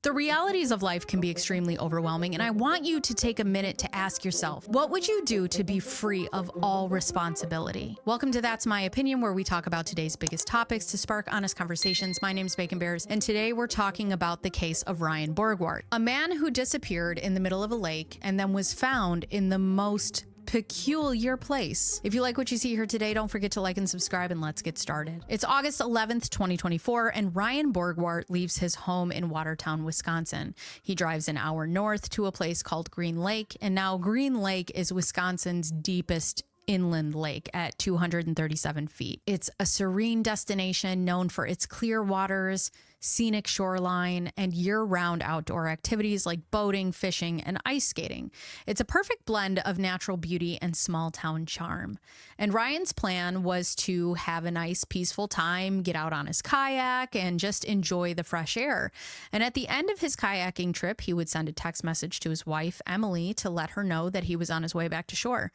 The realities of life can be extremely overwhelming, and I want you to take a minute to ask yourself, what would you do to be free of all responsibility? Welcome to That's My Opinion, where we talk about today's biggest topics to spark honest conversations. My name's Bacon Bears, and today we're talking about the case of Ryan Borgwardt, a man who disappeared in the middle of a lake and then was found in the most peculiar place. If you like what you see here today, don't forget to like and subscribe, and let's get started. It's August 11th, 2024, and Ryan Borgwardt leaves his home in Watertown, Wisconsin. He drives an hour north to a place called Green Lake, and now Green Lake is Wisconsin's deepest inland lake at 237 feet. It's a serene destination known for its clear waters, scenic shoreline, and year-round outdoor activities like boating, fishing, and ice skating. It's a perfect blend of natural beauty and small-town charm. And Ryan's plan was to have a nice, peaceful time, get out on his kayak, and just enjoy the fresh air. And at the end of his kayaking trip, he would send a text message to his wife, Emily, to let her know that he was on his way back to shore.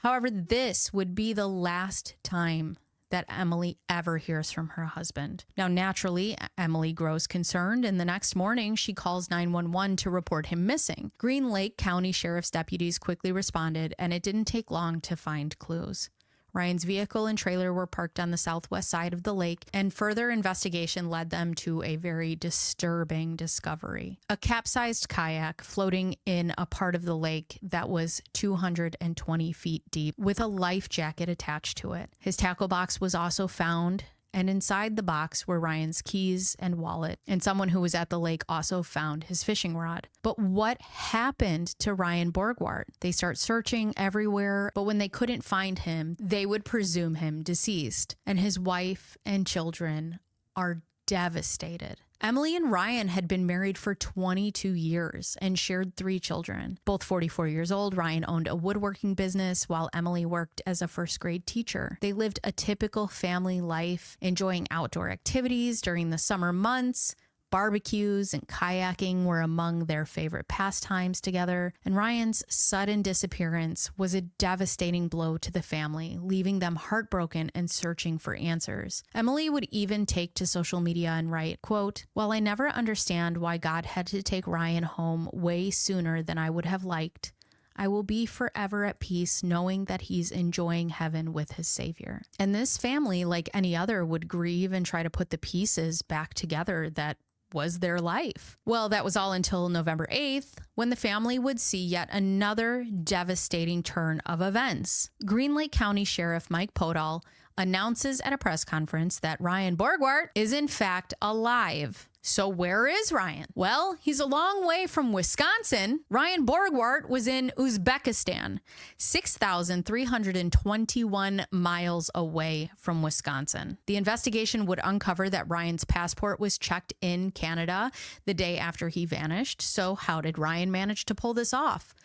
However, this would be the last time that Emily ever hears from her husband. Now, naturally, Emily grows concerned, and the next morning she calls 911 to report him missing. Green Lake County Sheriff's deputies quickly responded, and it didn't take long to find clues. Ryan's vehicle and trailer were parked on the southwest side of the lake, and further investigation led them to a very disturbing discovery. A capsized kayak floating in a part of the lake that was 220 feet deep with a life jacket attached to it. His tackle box was also found, and inside the box were Ryan's keys and wallet, and someone who was at the lake also found his fishing rod. But what happened to Ryan Borgwardt? They start searching everywhere, but when they couldn't find him, they would presume him deceased, and his wife and children are devastated. Emily and Ryan had been married for 22 years and shared 3 children. Both 44 years old, Ryan owned a woodworking business while Emily worked as a first-grade teacher. They lived a typical family life, enjoying outdoor activities during the summer months. Barbecues and kayaking were among their favorite pastimes together, and Ryan's sudden disappearance was a devastating blow to the family, leaving them heartbroken and searching for answers. Emily would even take to social media and write, quote, "While I never understand why God had to take Ryan home way sooner than I would have liked, I will be forever at peace knowing that he's enjoying heaven with his Savior." And this family, like any other, would grieve and try to put the pieces back together that was their life. Well, that was all until November 8th, when the family would see yet another devastating turn of events. Green Lake County Sheriff Mike Podol announces at a press conference that Ryan Borgwardt is in fact alive. So where is Ryan? Well, he's a long way from Wisconsin. Ryan Borgwardt was in Uzbekistan, 6,321 miles away from Wisconsin. The investigation would uncover that Ryan's passport was checked in Canada the day after he vanished. So how did Ryan manage to pull this off?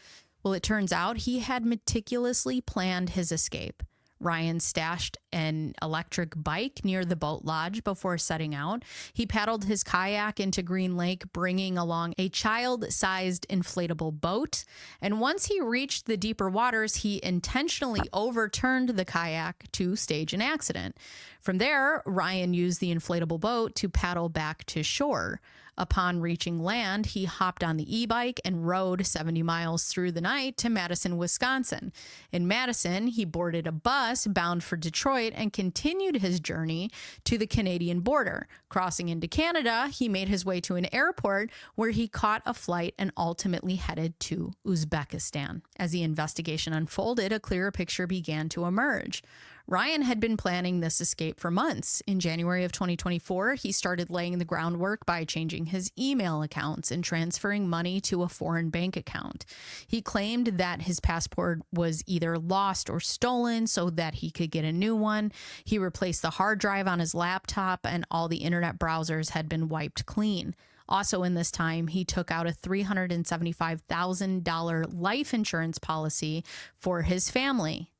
Well, it turns out he had meticulously planned his escape. Ryan stashed an electric bike near the boat lodge before setting out. He paddled his kayak into Green Lake, bringing along a child-sized inflatable boat. And once he reached the deeper waters, he intentionally overturned the kayak to stage an accident. From there, Ryan used the inflatable boat to paddle back to shore. Upon reaching land, he hopped on the e-bike and rode 70 miles through the night to Madison, Wisconsin. In Madison, he boarded a bus bound for Detroit and continued his journey to the Canadian border. Crossing into Canada, he made his way to an airport where he caught a flight and ultimately headed to Uzbekistan. As the investigation unfolded, a clearer picture began to emerge. Ryan had been planning this escape for months. In January of 2024, he started laying the groundwork by changing his email accounts and transferring money to a foreign bank account. He claimed that his passport was either lost or stolen so that he could get a new one. He replaced the hard drive on his laptop, and all the internet browsers had been wiped clean. Also in this time, he took out a $375,000 life insurance policy for his family.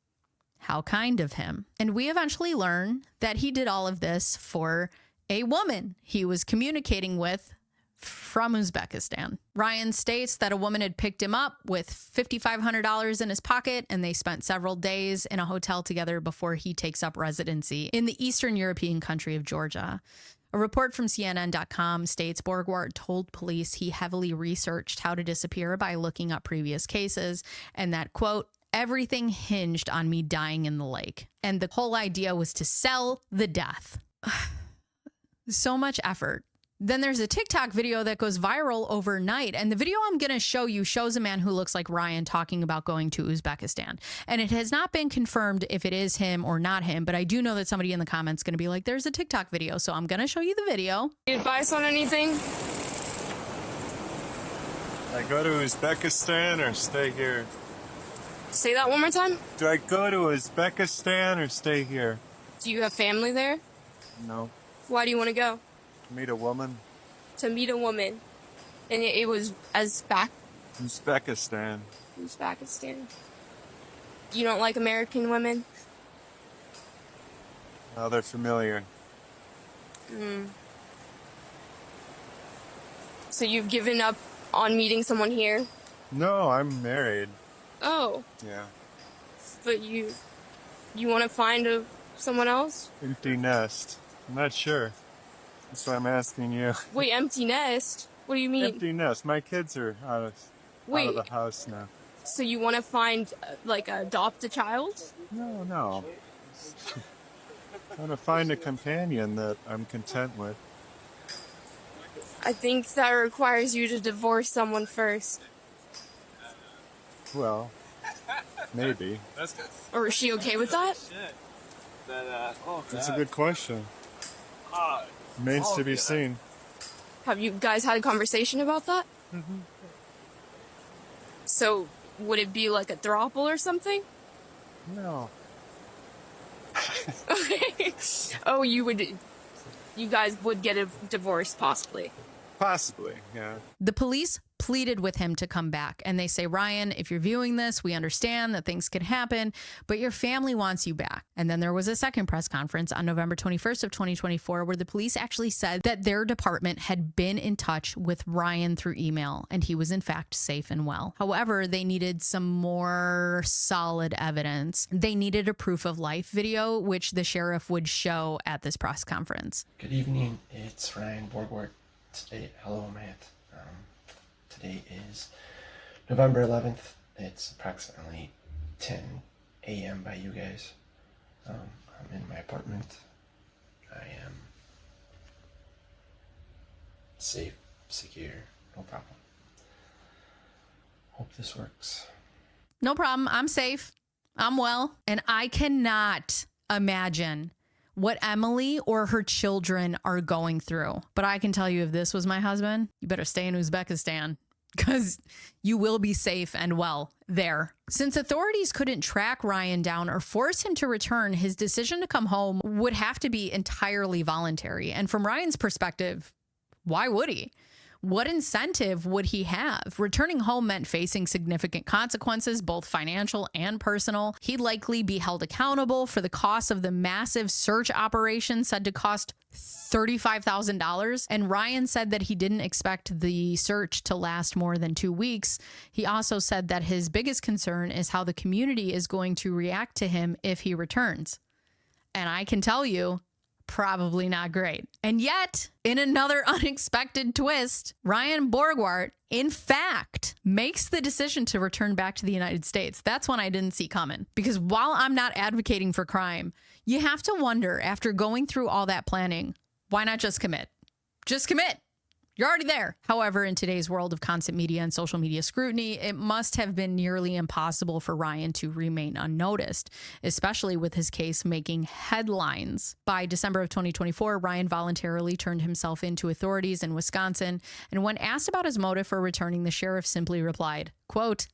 How kind of him. And we eventually learn that he did all of this for a woman he was communicating with from Uzbekistan. Ryan states that a woman had picked him up with $5,500 in his pocket, and they spent several days in a hotel together before he takes up residency in the Eastern European country of Georgia. A report from CNN.com states Borgwardt told police he heavily researched how to disappear by looking up previous cases and that, quote, everything hinged on me dying in the lake. And the whole idea was to sell the death. So much effort. Then there's a TikTok video that goes viral overnight. And the video I'm going to show you shows a man who looks like Ryan talking about going to Uzbekistan. And it has not been confirmed if it is him or not him. But I do know that somebody in the comments is going to be like, there's a TikTok video. So I'm going to show you the video. Advice on anything? I go to Uzbekistan or stay here? Say that one more time. Do I go to Uzbekistan or stay here? Do you have family there? No. Why do you want to go? Meet a woman? To meet a woman. And it was Uzbekistan. Uzbekistan. You don't like American women? Oh, they're familiar. So you've given up on meeting someone here? No, I'm married. Oh. Yeah. But you want to find someone else? Empty nest. I'm not sure. That's why I'm asking you. Wait, empty nest? What do you mean? Empty nest. My kids are out of the house now. So you want to find, adopt a child? No. I want to find a companion that I'm content with. I think that requires you to divorce someone first. Well, maybe. Or is she okay with that? That's a good question. Remains to be seen. Have you guys had a conversation about that? Mm-hmm. So, would it be like a throuple or something? No. Okay. Oh, you guys would get a divorce, possibly. Possibly, yeah. The police pleaded with him to come back. And they say, Ryan, if you're viewing this, we understand that things could happen, but your family wants you back. And then there was a second press conference on November 21st of 2024, where the police actually said that their department had been in touch with Ryan through email, and he was in fact safe and well. However, they needed some more solid evidence. They needed a proof of life video, which the sheriff would show at this press conference. Good evening, it's Ryan Borgwardt. Today, hello Matt. Today is November 11th. It's approximately 10 a.m. by you guys. I'm in my apartment. I am safe, secure, no problem. Hope this works. No problem. I'm safe. I'm well. And I cannot imagine what Emily or her children are going through. But I can tell you, if this was my husband, you better stay in Uzbekistan, because you will be safe and well there. Since authorities couldn't track Ryan down or force him to return, his decision to come home would have to be entirely voluntary. And from Ryan's perspective, why would he? What incentive would he have? Returning home meant facing significant consequences, both financial and personal. He'd likely be held accountable for the cost of the massive search operation, said to cost $35,000. And Ryan said that he didn't expect the search to last more than 2 weeks. He also said that his biggest concern is how the community is going to react to him if he returns. And I can tell you, probably not great. And yet, in another unexpected twist, Ryan Borgwardt, in fact, makes the decision to return back to the United States. That's one I didn't see coming. Because while I'm not advocating for crime, you have to wonder, after going through all that planning, why not just commit? Just commit. You're already there. However, in today's world of constant media and social media scrutiny, it must have been nearly impossible for Ryan to remain unnoticed, especially with his case making headlines. By December of 2024, Ryan voluntarily turned himself in to authorities in Wisconsin, and when asked about his motive for returning, the sheriff simply replied, quote,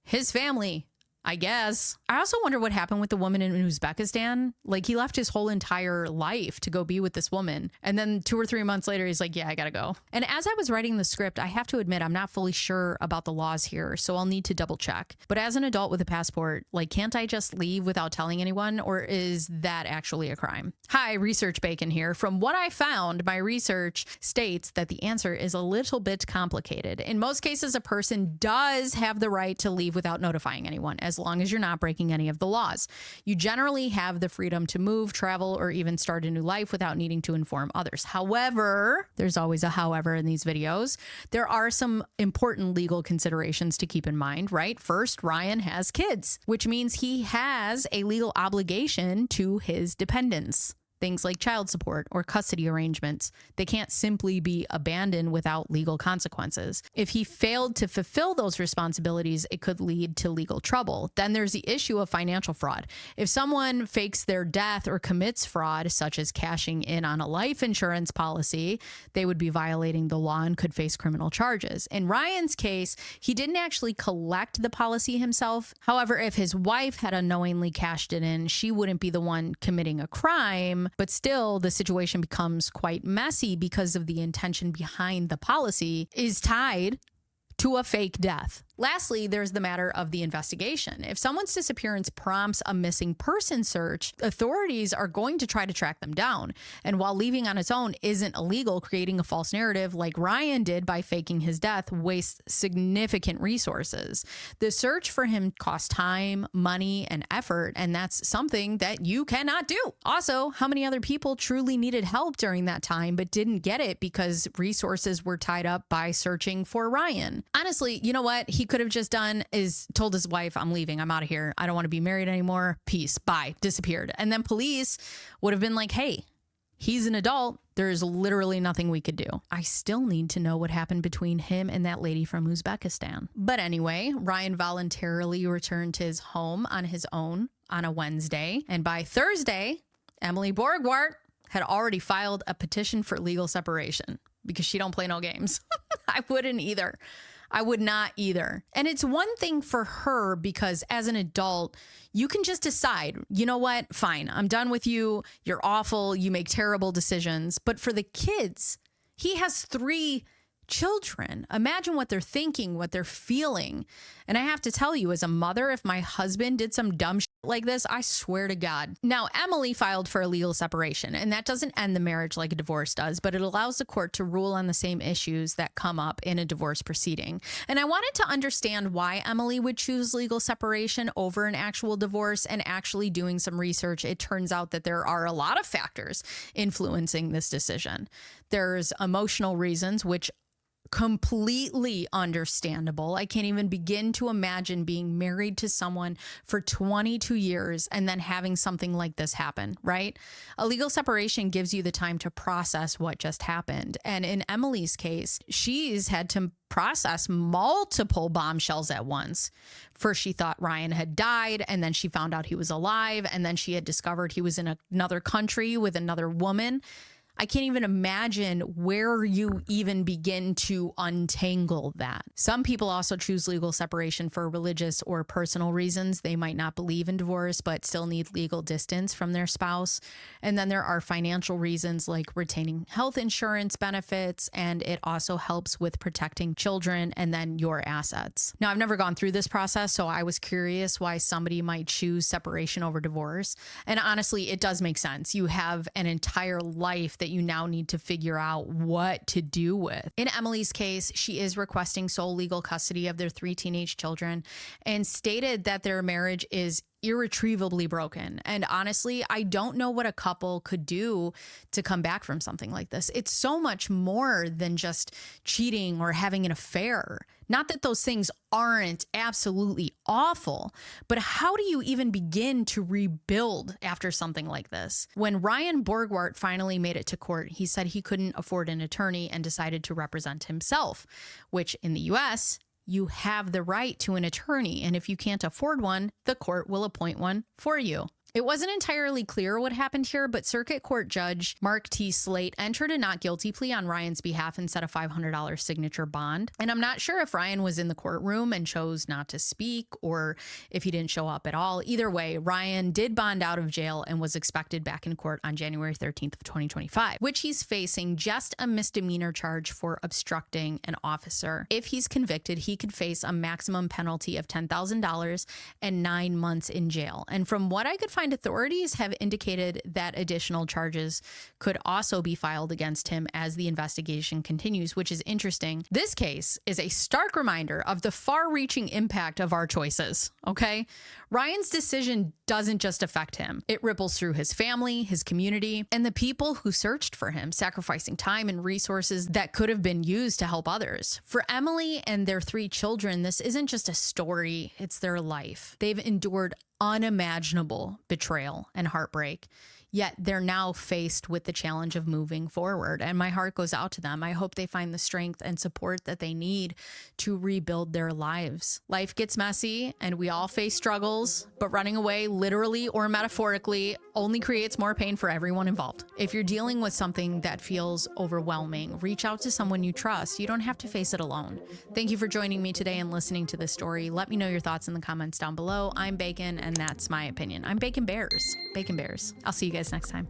his family, I guess. I also wonder what happened with the woman in Uzbekistan. Like, he left his whole entire life to go be with this woman. And then 2 or 3 months later, he's like, yeah, I gotta go. And as I was writing the script, I have to admit, I'm not fully sure about the laws here, so I'll need to double check. But as an adult with a passport, like, can't I just leave without telling anyone? Or is that actually a crime? Hi, Research Bacon here. From what I found, my research states that the answer is a little bit complicated. In most cases, a person does have the right to leave without notifying anyone, as as long as you're not breaking any of the laws. You generally have the freedom to move, travel, or even start a new life without needing to inform others. However, there's always a however in these videos. There are some important legal considerations to keep in mind, right? First, Ryan has kids, which means he has a legal obligation to his dependents. Things like child support or custody arrangements. They can't simply be abandoned without legal consequences. If he failed to fulfill those responsibilities, it could lead to legal trouble. Then there's the issue of financial fraud. If someone fakes their death or commits fraud, such as cashing in on a life insurance policy, they would be violating the law and could face criminal charges. In Ryan's case, he didn't actually collect the policy himself. However, if his wife had unknowingly cashed it in, she wouldn't be the one committing a crime. But still, the situation becomes quite messy because of the intention behind the policy is tied to a fake death. Lastly, there's the matter of the investigation. If someone's disappearance prompts a missing person search, authorities are going to try to track them down. And while leaving on its own isn't illegal, creating a false narrative like Ryan did by faking his death wastes significant resources. The search for him costs time, money, and effort, and that's something that you cannot do. Also, how many other people truly needed help during that time but didn't get it because resources were tied up by searching for Ryan? Honestly, you know what he could have just done is told his wife, I'm leaving, I'm out of here, I don't want to be married anymore, peace, bye, disappeared. And then police would have been like, hey, he's an adult, there's literally nothing we could do. I still need to know what happened between him and that lady from Uzbekistan. But anyway, Ryan voluntarily returned to his home on his own on a Wednesday, and by Thursday, Emily Borgwardt had already filed a petition for legal separation because she don't play no games. I wouldn't either. I would not either. And it's one thing for her because as an adult, you can just decide, you know what? Fine, I'm done with you. You're awful. You make terrible decisions. But for the kids, he has 3 children. Imagine what they're thinking, what they're feeling. And I have to tell you, as a mother, if my husband did some dumb shit like this, I swear to God. Now, Emily filed for a legal separation, and that doesn't end the marriage like a divorce does, but it allows the court to rule on the same issues that come up in a divorce proceeding. And I wanted to understand why Emily would choose legal separation over an actual divorce, and actually doing some research, it turns out that there are a lot of factors influencing this decision. There's emotional reasons, which completely understandable. I can't even begin to imagine being married to someone for 22 years and then having something like this happen, right? A legal separation gives you the time to process what just happened. And in Emily's case, she's had to process multiple bombshells at once. First, she thought Ryan had died, and then she found out he was alive, and then she had discovered he was in another country with another woman. I can't even imagine where you even begin to untangle that. Some people also choose legal separation for religious or personal reasons. They might not believe in divorce, but still need legal distance from their spouse. And then there are financial reasons like retaining health insurance benefits, and it also helps with protecting children and then your assets. Now, I've never gone through this process, so I was curious why somebody might choose separation over divorce. And honestly, it does make sense. You have an entire life that you now need to figure out what to do with. In Emily's case, she is requesting sole legal custody of their 3 teenage children and stated that their marriage is irretrievably broken. And honestly, I don't know what a couple could do to come back from something like this. It's so much more than just cheating or having an affair. Not that those things aren't absolutely awful, but how do you even begin to rebuild after something like this? When Ryan Borgwardt finally made it to court, he said he couldn't afford an attorney and decided to represent himself, which in the US, you have the right to an attorney, and if you can't afford one, the court will appoint one for you. It wasn't entirely clear what happened here, but Circuit Court Judge Mark T. Slate entered a not guilty plea on Ryan's behalf and set a $500 signature bond. And I'm not sure if Ryan was in the courtroom and chose not to speak or if he didn't show up at all. Either way, Ryan did bond out of jail and was expected back in court on January 13th of 2025, which he's facing just a misdemeanor charge for obstructing an officer. If he's convicted, he could face a maximum penalty of $10,000 and 9 months in jail. And from what I could find find authorities have indicated that additional charges could also be filed against him as the investigation continues, which is interesting. This case is a stark reminder of the far-reaching impact of our choices, okay? Ryan's decision doesn't just affect him. It ripples through his family, his community, and the people who searched for him, sacrificing time and resources that could have been used to help others. For Emily and their 3 children, this isn't just a story, it's their life. They've endured unimaginable betrayal and heartbreak. Yet they're now faced with the challenge of moving forward. And my heart goes out to them. I hope they find the strength and support that they need to rebuild their lives. Life gets messy and we all face struggles, but running away, literally or metaphorically, only creates more pain for everyone involved. If you're dealing with something that feels overwhelming, reach out to someone you trust. You don't have to face it alone. Thank you for joining me today and listening to this story. Let me know your thoughts in the comments down below. I'm Bacon, and that's my opinion. I'm Bacon Bears. Bacon Bears. I'll see you guys next time.